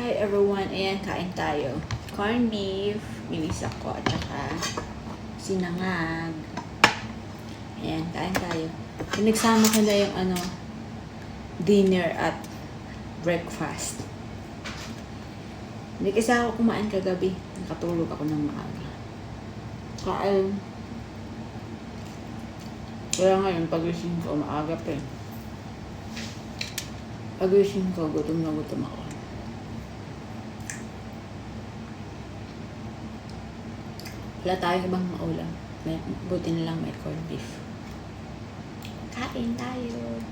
Hi everyone, ayan, kain tayo. Corned beef, ginisa ko, at saka sinangag. Ayan, kain tayo. Pinagsama ko na yung dinner at breakfast. Hindi kasi ako kumain kagabi. Nakatulog ako ng maaga. Kain. Kaya ngayon, pagising ko, maaga pa eh. Pagising ko, gutom na gutom ako. Wala tayo ibang maulam. Buti na lang may corned beef. Kain tayo.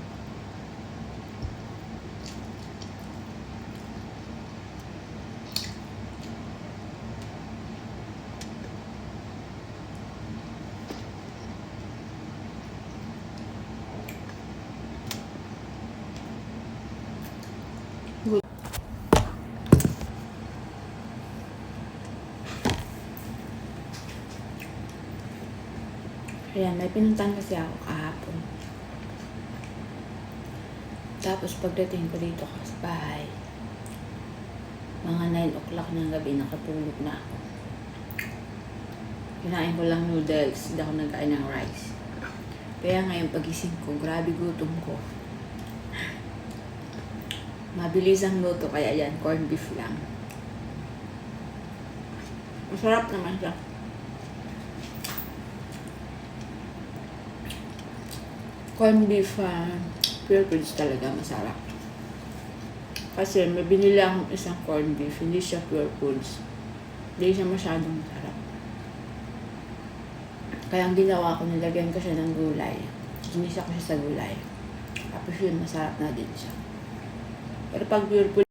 Ayan, may pinuntahan kasi ako kahapon. Tapos pagdating ko dito sa bahay, mga 9 o'clock ng gabi, nakatulog na ako. Kinain ko lang noodles, hindi ako nagkain ng rice. Kaya ngayon pagising ko, grabe gutom ko. Mabilis ang luto, kaya yan, corned beef lang. Masarap naman siya. Corned beef, pure foods talaga masarap. Kasi may binili akong isang corned beef, hindi siya pure foods. Hindi siya masyadong masarap. Kaya ang ginawa ko, nilagyan ko siya ng gulay. Ginisa ko siya sa gulay. Tapos yun, masarap na din siya. Pero pag pure foods,